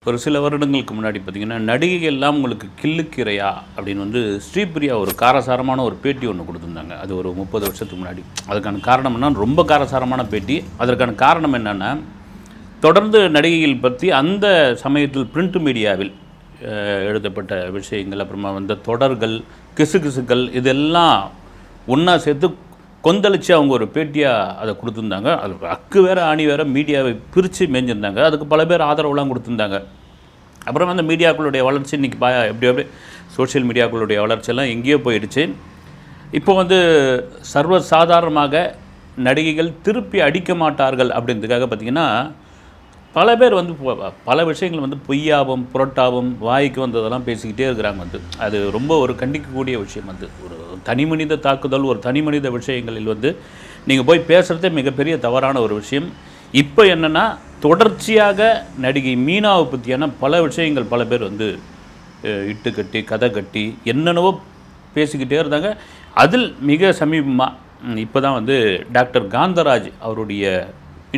ஒரு சில வருடங்களுக்கு முன்னாடி பார்த்தீங்கன்னா, நடிகை எல்லாம் உங்களுக்கு கிள்ளுக்கிறையா அப்படின்னு வந்து ஸ்ரீபிரியா ஒரு காரசாரமான ஒரு பேட்டி ஒன்று கொடுத்துருந்தாங்க. அது ஒரு 30 வருஷத்துக்கு முன்னாடி. அதுக்கான காரணம் என்ன, ரொம்ப காரசாரமான பேட்டி. அதற்கான காரணம் என்னென்னா, தொடர்ந்து நடிகைகள் பற்றி அந்த சமயத்தில் பிரிண்ட் மீடியாவில் எழுதப்பட்ட விஷயங்கள், அப்புறமா வந்த தொடர்கள், கிசுகிசுக்கள் இதெல்லாம் ஒன்றா சேர்த்து கொந்தளித்து அவங்க ஒரு பேட்டியாக அதை கொடுத்துருந்தாங்க. அது அக்கு வேறு ஆணி வேறு மீடியாவை பிரித்து மேய்ஞ்சிருந்தாங்க. அதுக்கு பல பேர் ஆதரவுலாம் கொடுத்துருந்தாங்க. அப்புறம் அந்த மீடியாக்களுடைய வளர்ச்சி இன்றைக்கி எப்படி சோஷியல் மீடியாக்களுடைய வளர்ச்சியெல்லாம் எங்கேயோ போயிடுச்சு. இப்போ வந்து சர்வசாதாரணமாக நடிகைகள் திருப்பி அடிக்க மாட்டார்கள் அப்படின்றதுக்காக பார்த்திங்கன்னா, பல பேர் வந்து பல விஷயங்கள் வந்து பொய்யாவும் புரட்டாவும் வாய்க்கு வந்ததெல்லாம் பேசிக்கிட்டே இருக்கிறாங்க. வந்து அது ரொம்ப ஒரு கண்டிக்கக்கூடிய விஷயம். வந்து ஒரு தனி மனித தாக்குதல், ஒரு தனி மனித விஷயங்களில் வந்து நீங்கள் போய் பேசுகிறதே மிகப்பெரிய தவறான ஒரு விஷயம். இப்போ என்னென்னா, தொடர்ச்சியாக நடிகை மீனாவை பற்றியான பல விஷயங்கள் பல பேர் வந்து இட்டு கட்டி கதை கட்டி என்னென்னவோ பேசிக்கிட்டே இருந்தாங்க. அதில் மிக சமீபமாக இப்போ தான் வந்து டாக்டர் காந்தராஜ் அவருடைய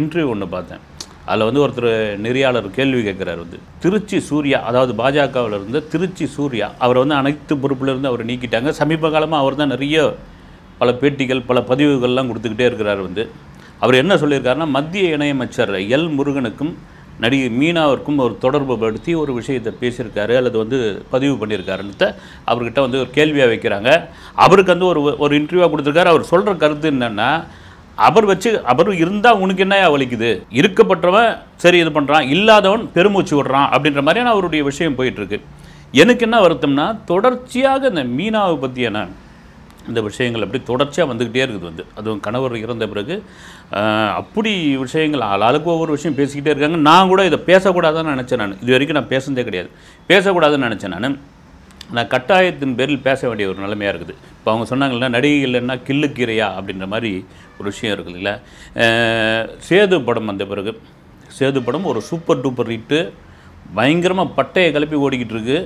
இன்டர்வியூ ஒன்று பார்த்தேன். அதில் வந்து ஒருத்தர் நெறியாளர் கேள்வி கேட்குறாரு. வந்து திருச்சி சூர்யா, அதாவது பாஜகவில் இருந்த திருச்சி சூர்யா, அவரை வந்து அனைத்து பொறுப்பிலிருந்து அவர் நீக்கிட்டாங்க. சமீப காலமாக அவர் தான் நிறைய பல பேட்டிகள் பல பதிவுகள்லாம் கொடுத்துக்கிட்டே இருக்கிறார். வந்து அவர் என்ன சொல்லியிருக்காருன்னா, மத்திய இணையமைச்சர் எல் முருகனுக்கும் நடிகை மீனாவிற்கும் ஒரு தொடர்பு படுத்தி ஒரு விஷயத்தை பேசியிருக்காரு அல்லது வந்து பதிவு பண்ணியிருக்காருன்னு அவர்கிட்ட வந்து ஒரு கேள்வியாக வைக்கிறாங்க. அவருக்கு வந்து ஒரு இன்டர்வியூவாக கொடுத்துருக்காரு. அவர் சொல்கிற கருத்து என்னென்னா, அவர் இருந்தால் உனக்கு என்னையா வலிக்குது, இருக்கப்பட்டவன் சரி இது பண்ணுறான், இல்லாதவன் பெருமூச்சு விடுறான் அப்படின்ற மாதிரியான அவருடைய விஷயம் போயிட்டுருக்கு. எனக்கு என்ன வருத்தம்னா, தொடர்ச்சியாக இந்த மீனாவை பற்றியான இந்த விஷயங்கள் அப்படி தொடர்ச்சியாக வந்துக்கிட்டே இருக்குது. வந்து அதுவும் கணவர் இறந்த பிறகு அப்படி விஷயங்கள் ஆளுக்கு ஒவ்வொரு விஷயம் பேசிக்கிட்டே இருக்காங்க. நான் கூட இதை பேசக்கூடாதுன்னு நினச்சேன். நான் இது வரைக்கும் நான் பேசுனதே கிடையாது. பேசக்கூடாதுன்னு நினச்சேன். நான் கட்டாயத்தின் பேரில் பேச வேண்டிய ஒரு நிலைமையாக இருக்குது. இப்போ அவங்க சொன்னாங்கன்னா, நடிகைகள் என்ன கிள்ளுக்கீரையா அப்படின்ற மாதிரி ஒரு விஷயம் இருக்குது இல்லை. சேது படம் வந்த பிறகு சேது படம் ஒரு சூப்பர் டூப்பர் ஹிட்டு, பயங்கரமாக பட்டையை கிளப்பி ஓடிக்கிட்டு இருக்கு.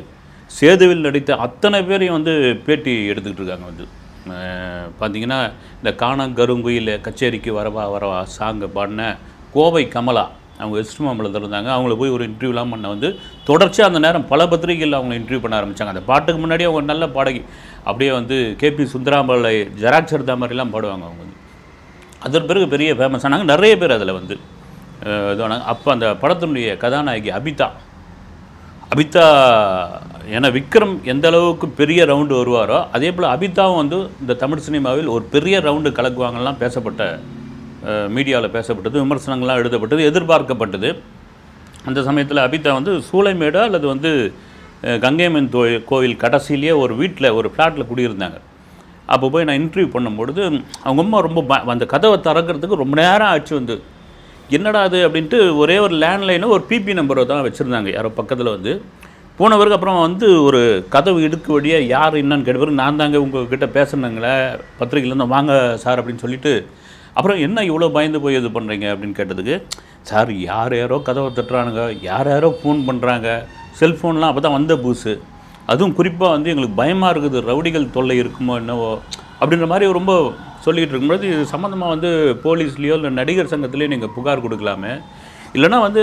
சேதுவில் நடித்த அத்தனை பேரையும் வந்து பேட்டி எடுத்துக்கிட்டு இருக்காங்க. வந்து பார்த்திங்கன்னா, இந்த காணங்கருங்குயில் கச்சேரிக்கு வரவா சாங்கை பாடின கோவை கமலா, அவங்க வெஸ்ட் மாம்பலத்தில் இருந்தாங்க. அவங்கள போய் ஒரு இன்டர்வியூலாம் பண்ண வந்து தொடர்ச்சியாக அந்த நேரம் பல பத்திரிகைகள் அவங்க இன்டர்வியூ பண்ண ஆரம்பித்தாங்க. அந்த பாட்டுக்கு முன்னாடி அவங்க நல்ல பாடகி, அப்படியே வந்து கேபி சுந்தராம்பலை ஜெராக்ஸ் எடுத்த மாதிரிலாம் பாடுவாங்க அவங்க. வந்து அதன் பிறகு பெரிய ஃபேமஸ் ஆனாங்க. நிறைய பேர் அதில் வந்து இதுவானாங்க. அப்போ அந்த படத்தினுடைய கதாநாயகி அபிதா ஏன்னா விக்ரம் எந்த அளவுக்கு பெரிய ரவுண்டு வருவாரோ அதே போல் அபிதாவும் வந்து இந்த தமிழ் சினிமாவில் ஒரு பெரிய ரவுண்டு கலக்குவாங்கலாம் பேசப்பட்ட, மீடியாவில் பேசப்பட்டது, விமர்சனங்கள்லாம் எழுதப்பட்டது, எதிர்பார்க்கப்பட்டது. அந்த சமயத்தில் அபிதா வந்து சூளைமேடா அல்லது வந்து கங்கைமன் கோவில் கடைசியிலேயே ஒரு வீட்டில் ஒரு ஃப்ளாட்டில் குடியிருந்தாங்க. அப்போ போய் நான் இன்டர்வியூ பண்ணும்பொழுது அவங்க அம்மா ரொம்ப அந்த கதவை திறக்கிறதுக்கு ரொம்ப நேரம் ஆச்சு. வந்து என்னடா அது அப்படின்ட்டு ஒரே ஒரு லேண்ட்லைனு ஒரு பிபி நம்பரை தான் வச்சுருந்தாங்க யாரோ பக்கத்தில். வந்து போனவருக்கு அப்புறம் வந்து ஒரு கதவு இடுக்கு வழியாக யார் என்னன்னு கேட்டவருக்கு, நான் தாங்க உங்கள்கிட்ட பேசுனாங்களே பத்திரிகையிலேருந்து, வாங்க சார் அப்படின்னு சொல்லிவிட்டு, அப்புறம் என்ன இவ்வளோ பயந்து போய் இது பண்ணுறீங்க அப்படின்னு கேட்டதுக்கு, சார் யாரோ கதவை தட்டுறானுங்க, யாரோ ஃபோன் பண்ணுறாங்க, செல்ஃபோன்லாம் அப்போ தான் வந்த புதுசு, அதுவும் குறிப்பாக வந்து எங்களுக்கு பயமாக இருக்குது, ரவுடிகள் தொல்லை இருக்குமோ என்னவோ அப்படின்ற மாதிரி ரொம்ப சொல்லிக்கிட்டு இருக்கும்போது, இது சம்மந்தமாக வந்து போலீஸ்லேயோ இல்லை நடிகர் சங்கத்துலேயோ நீங்கள் புகார் கொடுக்கலாமே, இல்லைனா வந்து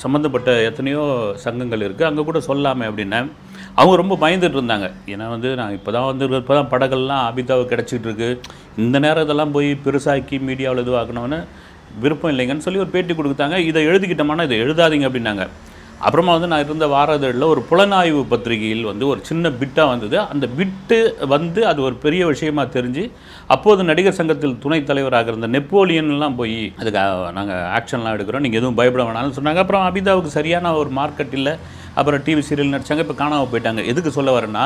சம்மந்தப்பட்ட எத்தனையோ சங்கங்கள் இருக்குது அங்கே கூட சொல்லாமே அப்படின்னா அவங்க ரொம்ப பயந்துட்டு இருந்தாங்க. ஏன்னா வந்து நான் இப்போ தான் படங்கள்லாம் அபிதாவுக்கு கிடச்சிட்டு இருக்கு, இந்த நேரம் இதெல்லாம் போய் பெருசாக்கி மீடியாவில் இதுவாக்கணும்னு விருப்பம் இல்லைங்கன்னு சொல்லி ஒரு பேட்டி கொடுத்தாங்க. இதை எழுதிக்கிட்டோம்னா இதை எழுதாதீங்க அப்படின்னாங்க. அப்புறமா வந்து நான் இருந்த வாரதழில் ஒரு புலனாய்வு பத்திரிகையில் வந்து ஒரு சின்ன பிட்டாக வந்தது. அந்த பிட்டு வந்து அது ஒரு பெரிய விஷயமாக தெரிஞ்சு அப்போது நடிகர் சங்கத்தில் துணைத் தலைவராக இருந்த நெப்போலியன்லாம் போய் அதுக்கு நாங்கள் ஆக்ஷன்லாம் எடுக்கிறோம், நீங்கள் எதுவும் பயப்பட வேணாம்னு சொன்னாங்க. அப்புறம் அபிதாவுக்கு சரியான ஒரு மார்க்கெட் இல்லை. அப்புறம் டிவி சீரியல் நடித்தாங்க, இப்போ காணாமல் போயிட்டாங்க. எதுக்கு சொல்ல வரேன்னா,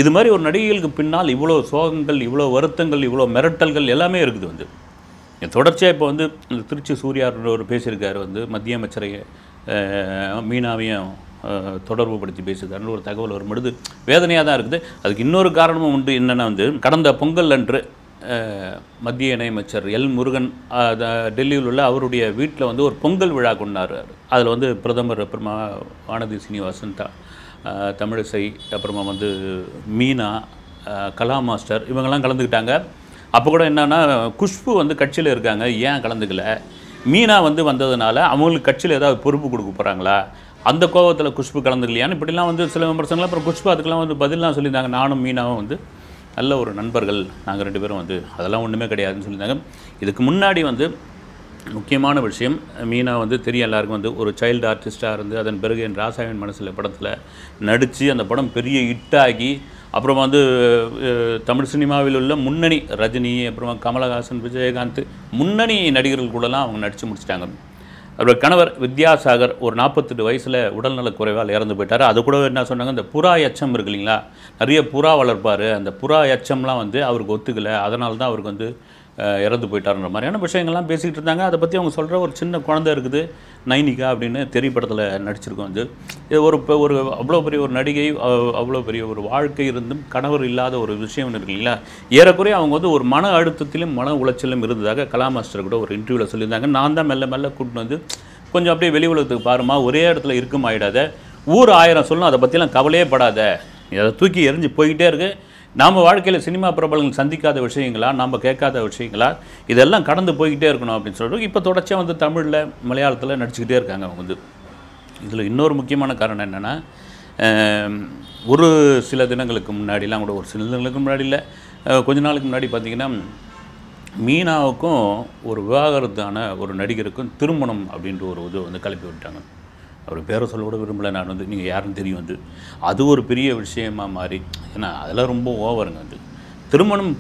இது மாதிரி ஒரு நடிகைகளுக்கு பின்னால் இவ்வளோ சோகங்கள், இவ்வளோ வருத்தங்கள், இவ்வளோ மிரட்டல்கள் எல்லாமே இருக்குது. வந்து தொடர்ச்சியாக இப்போ வந்து திருச்சி சூர்யார் ஒரு பேசியிருக்காரு. வந்து மத்திய அமைச்சரை மீனாவையும் தொடர்பு படுத்தி பேசுகிறாருன்னு ஒரு தகவல் வரும்பொழுது வேதனையாக தான் இருக்குது. அதுக்கு இன்னொரு காரணமும் உண்டு. என்னென்னா வந்து கடந்த பொங்கல் அன்று மத்திய இணையமைச்சர் எல் முருகன் டெல்லியில் உள்ள அவருடைய வீட்டில் வந்து ஒரு பொங்கல் விழா கொண்டாடுறாரு. அதில் வந்து பிரதமர், அப்புறமா வானதி சீனிவாசன், தமிழிசை, அப்புறமா வந்து மீனா, கலா மாஸ்டர் இவங்கெல்லாம் கலந்துக்கிட்டாங்க. அப்போ கூட என்னென்னா, குஷ்பு வந்து கட்சியில் இருக்காங்க, ஏன் கலந்துக்கல, மீனா வந்து வந்ததுனால அவங்களுக்கு கட்சியில் ஏதாவது பொறுப்பு கொடுக்க போகிறாங்களா அந்த கோவத்தில் குஷ்பு கலந்துக்கலையான்னு இப்படிலாம் வந்து சில விமர்சனங்கள். அப்புறம் குஷ்பு அதுக்கெல்லாம் வந்து பதிலாம் சொல்லியிருந்தாங்க. நானும் மீனாவும் வந்து நல்ல ஒரு நண்பர்கள், நாங்கள் 2 பேரும் வந்து அதெல்லாம் ஒன்றுமே கிடையாதுன்னு சொல்லியிருந்தாங்க. இதுக்கு முன்னாடி வந்து முக்கியமான விஷயம், மீனா வந்து தெரியும் எல்லாருக்கும் வந்து ஒரு சைல்டு ஆர்டிஸ்ட்டாக இருந்து அதன் பிறகு என் ராசாவின் மனசில் படத்தில் நடித்து அந்த படம் பெரிய ஹிட்டாகி அப்புறம் வந்து தமிழ் சினிமாவில் உள்ள முன்னணி ரஜினி, அப்புறமா கமலஹாசன், விஜயகாந்த் முன்னணி நடிகர்கள் கூடலாம் அவங்க நடித்து முடிச்சிட்டாங்க. அவரோட கணவர் வித்யாசாகர் ஒரு 48 வயசில் உடல்நலக் குறைவால் இறந்து போயிட்டார். அது கூட என்ன சொன்னாங்க, இந்த புறா எச்சம் இருக்கு இல்லைங்களா, நிறைய புறா வளர்ப்பார், அந்த புறா எச்சம்லாம் வந்து அவருக்கு ஒத்துக்கலை, அதனால தான் அவருக்கு வந்து இறந்து போயிட்டாருன்ற மாதிரியான விஷயங்கள்லாம் பேசிக்கிட்டு இருந்தாங்க. அதை பற்றி அவங்க சொல்கிற ஒரு சின்ன குழந்தை இருக்குது நைனிகா அப்படின்னு திரைப்படத்தில் நடிச்சிருக்கோம். வந்து இது ஒரு அவ்வளோ பெரிய ஒரு நடிகை, அவ்வளோ பெரிய ஒரு வாழ்க்கை இருந்தும் கணவர் இல்லாத ஒரு விஷயம் இருக்கு இல்லைங்களா. ஏறக்குறைய அவங்க வந்து ஒரு மன அழுத்தத்திலும் மன உளைச்சலும் இருந்ததாக கலா மாஸ்டர் கூட ஒரு இன்டர்வியூவில் சொல்லியிருந்தாங்க. நான் தான் மெல்ல மெல்ல கூட்டின்னு வந்து கொஞ்சம் அப்படியே வெளி உலகத்துக்கு பாருமா, ஒரே இடத்துல இருக்கும் ஆகிடாத, ஊர் 1000 சொல்லணும், அதை பற்றிலாம் கவலையே படாத, அதை தூக்கி எரிஞ்சு போய்கிட்டே இருக்கு. நாம் வாழ்க்கையில் சினிமா பிரபலங்கள் சந்திக்காத விஷயங்களா, நாம் கேட்காத விஷயங்களா, இதெல்லாம் கடந்து போய்கிட்டே இருக்கணும் அப்படின்னு சொல்லிட்டு இப்போ தொடர்ச்சியாக வந்து தமிழில் மலையாளத்தில் நடிச்சுக்கிட்டே இருக்காங்க அவங்க வந்து. இதில் இன்னொரு முக்கியமான காரணம் என்னென்னா, ஒரு சில தினங்களுக்கு முன்னாடிலாம் கூட, ஒரு சில தினங்களுக்கு முன்னாடி இல்லை, கொஞ்ச நாளுக்கு முன்னாடி பார்த்திங்கன்னா மீனாவுக்கும் ஒரு விவாகரத்தான ஒரு நடிகருக்கும் திருமணம் அப்படின்ற ஒரு இது வந்து கிளப்பி விட்டாங்க. அவர் பேரை சொல்ல கூட விரும்பலை நான் வந்து, நீங்கள் யாருன்னு தெரியும் வந்து. அது ஒரு பெரிய விஷயமாக மாறி, ஏன்னா அதெல்லாம் ரொம்ப ஓவருங்க. வந்து திருமணம்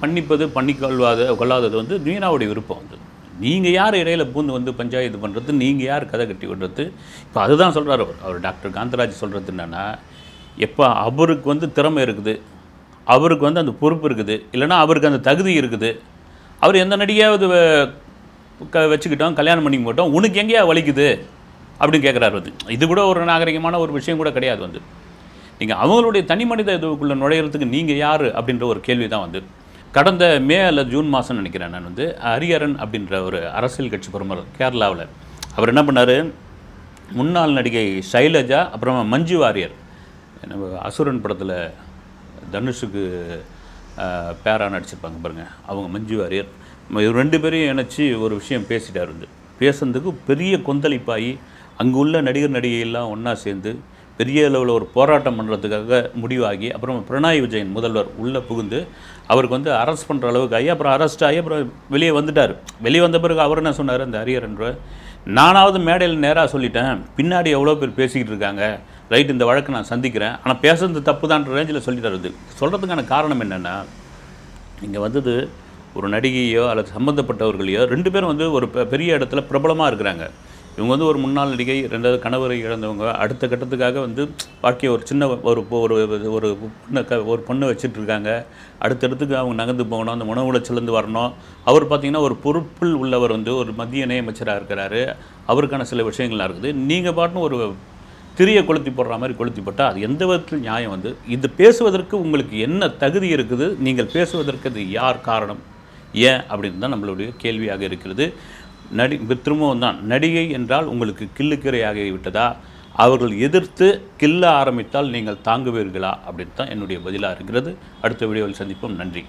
கொள்ளாதது வந்து மீனாவுடைய விருப்பம். வந்து நீங்கள் யார் இடையில பூந்து வந்து பஞ்சாயத்து பண்ணுறது, நீங்கள் யார் கதை கட்டி விடுறது. இப்போ அதுதான் சொல்கிறார் அவர் டாக்டர் காந்தராஜ் சொல்கிறது என்னென்னா, எப்போ அவருக்கு வந்து திறமை இருக்குது, அவருக்கு வந்து அந்த பொறுப்பு இருக்குது, இல்லைனா அவருக்கு அந்த தகுதி இருக்குது, அவர் எந்த நடிகையாவது வச்சுக்கிட்டோம், கல்யாணம் பண்ணி போட்டோம், உனக்கு எங்கேயா வலிக்குது அப்படின்னு கேட்குறாரு. வந்து இது கூட ஒரு நாகரிகமான ஒரு விஷயம் கூட கிடையாது. வந்து நீங்கள் அவங்களுடைய தனி மனித இதுக்குள்ளே நுழையிறதுக்கு நீங்கள் யார் அப்படின்ற ஒரு கேள்வி தான். வந்து கடந்த மே அல்லது ஜூன் மாதம் நினைக்கிறேன் நான் வந்து, ஹரிஹரன் அப்படின்ற ஒரு அரசியல் கட்சி பிரமுகர் கேரளாவில், அவர் என்ன பண்ணார், முன்னாள் நடிகை ஷைலஜா, அப்புறமா மஞ்சு வாரியர், நம்ம அசுரன் படத்தில் தனுஷுக்கு பேராக நடிச்சிருப்பாங்க பாருங்கள், அவங்க மஞ்சு வாரியர், இவர் 2 பேரையும் இணைச்சி ஒரு விஷயம் பேசிட்டார். வந்து பேசுறதுக்கு பெரிய கொந்தளிப்பாகி அங்கே உள்ள நடிகர் நடிகையெல்லாம் ஒன்றா சேர்ந்து பெரிய அளவில் ஒரு போராட்டம் பண்ணுறதுக்காக முடிவாகி, அப்புறம் பினராயி விஜயன் முதல்வர் உள்ளே புகுந்து அவருக்கு வந்து அரெஸ்ட் பண்ணுற அளவுக்கு ஆகி, அப்புறம் அரெஸ்ட் ஆகி அப்புறம் வெளியே வந்துட்டார். வெளியே வந்த பிறகு அவர் என்ன சொன்னார், அந்த ஹரிஹரன்ற, நானாவது மேடையில் நேராக சொல்லிட்டேன், பின்னாடி எவ்வளோ பேர் பேசிக்கிட்டு இருக்காங்க, ரைட் இந்த வழக்கு நான் சந்திக்கிறேன், ஆனால் பேசுறது தப்பு தான்ற ரேஞ்சில் சொல்லிட்டார். சொல்கிறதுக்கான காரணம் என்னென்னா, இங்கே வந்தது ஒரு நடிகையோ அல்லது சம்மந்தப்பட்டவர்களையோ 2 பேரும் வந்து ஒரு பெரிய இடத்துல பிரபலமாக இருக்கிறாங்க. இவங்க வந்து ஒரு முன்னாள் நடிகை, 2வது கணவரை இழந்தவங்க, அடுத்த கட்டத்துக்காக வந்து வாழ்க்கையை ஒரு சின்ன ஒரு பொண்ணை வச்சுட்ருக்காங்க, அடுத்தடுத்துக்கு அவங்க நகர்ந்து போகணும், அந்த மன உளைச்சலேருந்து வரணும். அவர் பார்த்திங்கன்னா ஒரு பொறுப்பில் உள்ளவர், வந்து ஒரு மத்திய இணையமைச்சராக இருக்கிறாரு, அவருக்கான சில விஷயங்கள்லாம் இருக்குது. நீங்கள் பாட்டுன்னு ஒரு திரியை கொளுத்தி போடுற மாதிரி கொளுத்தி போட்டால் அது எந்த விதத்தில் நியாயம்? வந்து இது பேசுவதற்கு உங்களுக்கு என்ன தகுதி இருக்குது, நீங்கள் பேசுவதற்கு அது யார் காரணம், ஏன் அப்படின்னு தான் நம்மளுடைய கேள்வியாக இருக்கிறது. திரும்பவும் தான், நடிகை என்றால் உங்களுக்கு கில்லுக்கிரையாகி விட்டதா, அவர்கள் எதிர்த்து கில்ல ஆரம்பித்தால் நீங்கள் தாங்குவீர்களா அப்படின்னு தான் என்னுடைய பதிலாக இருக்கிறது. அடுத்த வீடியோவில் சந்திப்போம். நன்றி.